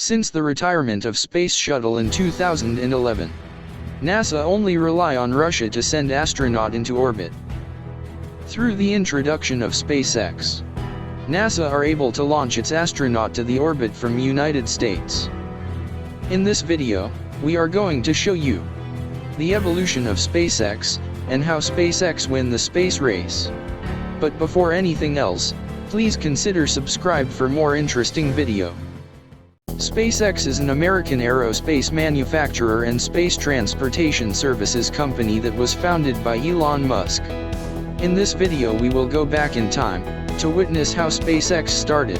Since the retirement of Space Shuttle in 2011, NASA only rely on Russia to send astronaut into orbit. Through the introduction of SpaceX, NASA are able to launch its astronaut to the orbit from United States. In this video, we are going to show you the evolution of SpaceX, and how SpaceX win the space race. But before anything else, please consider subscribe for more interesting video. SpaceX is an American aerospace manufacturer and space transportation services company that was founded by Elon Musk. In this video we will go back in time, to witness how SpaceX started.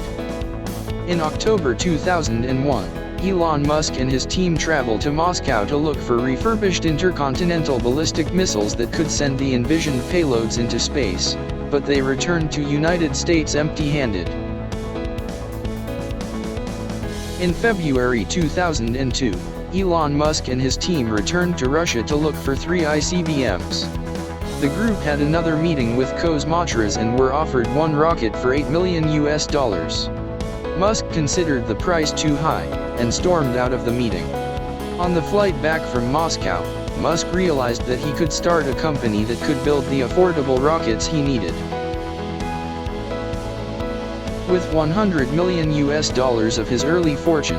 In October 2001, Elon Musk and his team traveled to Moscow to look for refurbished intercontinental ballistic missiles that could send the envisioned payloads into space, but they returned to United States empty-handed. In February 2002, Elon Musk and his team returned to Russia to look for 3 ICBMs. The group had another meeting with Cosmotras and were offered one rocket for $8 million. Musk considered the price too high, and stormed out of the meeting. On the flight back from Moscow, Musk realized that he could start a company that could build the affordable rockets he needed. With $100 million of his early fortune,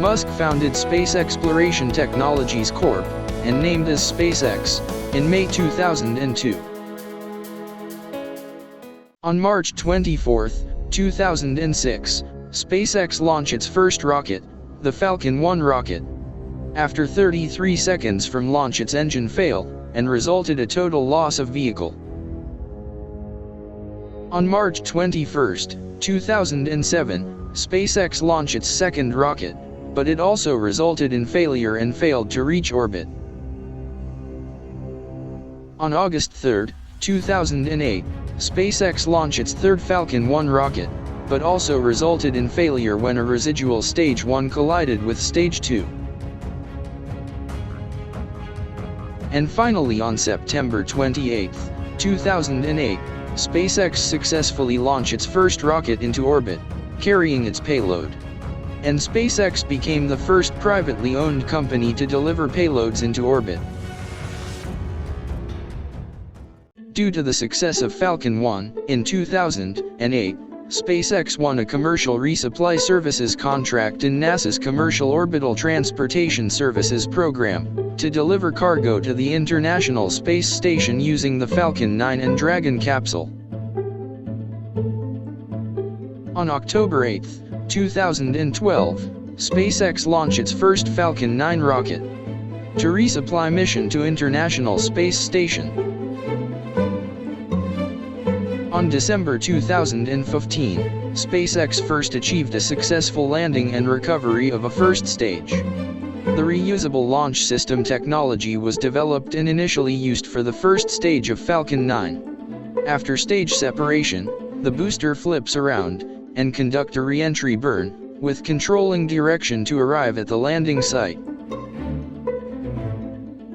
Musk founded Space Exploration Technologies Corp., and named as SpaceX, in May 2002. On March 24, 2006, SpaceX launched its first rocket, the Falcon 1 rocket. After 33 seconds from launch its engine failed, and resulted a total loss of vehicle. On March 21, 2007, SpaceX launched its second rocket, but it also resulted in failure and failed to reach orbit. On August 3, 2008, SpaceX launched its third Falcon 1 rocket, but also resulted in failure when a residual Stage 1 collided with Stage 2. And finally on September 28, 2008, SpaceX successfully launched its first rocket into orbit, carrying its payload. And SpaceX became the first privately owned company to deliver payloads into orbit. Due to the success of Falcon 1, in 2008, SpaceX won a commercial resupply services contract in NASA's Commercial Orbital Transportation Services program, to deliver cargo to the International Space Station using the Falcon 9 and Dragon capsule. On October 8, 2012, SpaceX launched its first Falcon 9 rocket to resupply mission to International Space Station. On December 2015, SpaceX first achieved a successful landing and recovery of a first stage. The reusable launch system technology was developed and initially used for the first stage of Falcon 9. After stage separation, the booster flips around, and conduct a re-entry burn, with controlling direction to arrive at the landing site.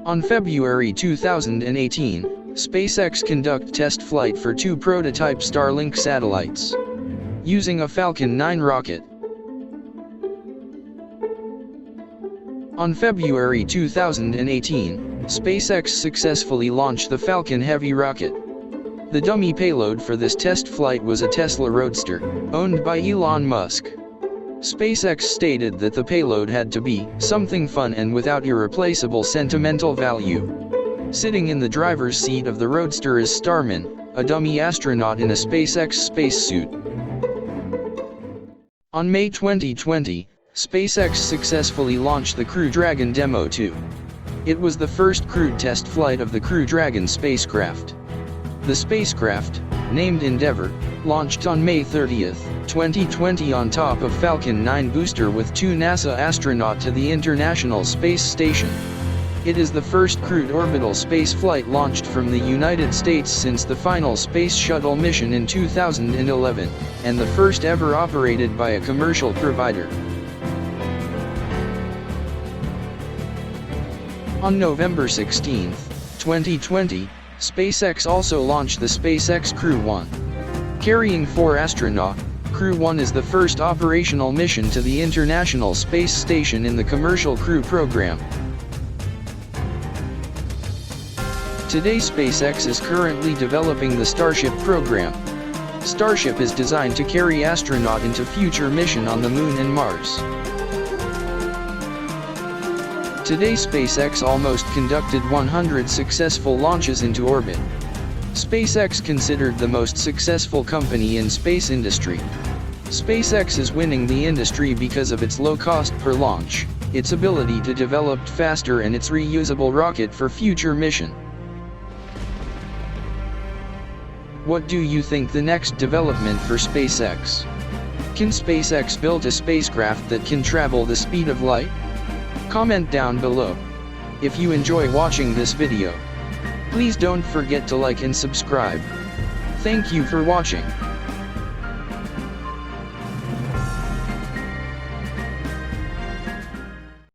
On February 2018, SpaceX conduct test flight for 2 prototype Starlink satellites, using a Falcon 9 rocket. On February 2018, SpaceX successfully launched the Falcon Heavy rocket. The dummy payload for this test flight was a Tesla Roadster, owned by Elon Musk. SpaceX stated that the payload had to be something fun and without irreplaceable sentimental value. Sitting in the driver's seat of the Roadster is Starman, a dummy astronaut in a SpaceX spacesuit. On May 2020, SpaceX successfully launched the Crew Dragon Demo 2. It was the first crewed test flight of the Crew Dragon spacecraft. The spacecraft, named Endeavour, launched on May 30, 2020 on top of Falcon 9 booster with 2 NASA astronauts to the International Space Station. It is the first crewed orbital space flight launched from the United States since the final Space Shuttle mission in 2011, and the first ever operated by a commercial provider. On November 16, 2020, SpaceX also launched the SpaceX Crew 1. Carrying 4 astronauts, Crew 1 is the first operational mission to the International Space Station in the Commercial Crew program. Today SpaceX is currently developing the Starship program. Starship is designed to carry astronaut into future mission on the Moon and Mars. Today SpaceX almost conducted 100 successful launches into orbit. SpaceX considered the most successful company in space industry. SpaceX is winning the industry because of its low cost per launch, its ability to develop faster and its reusable rocket for future mission. What do you think the next development for SpaceX? Can SpaceX build a spacecraft that can travel the speed of light? Comment down below. If you enjoy watching this video, please don't forget to like and subscribe. Thank you for watching.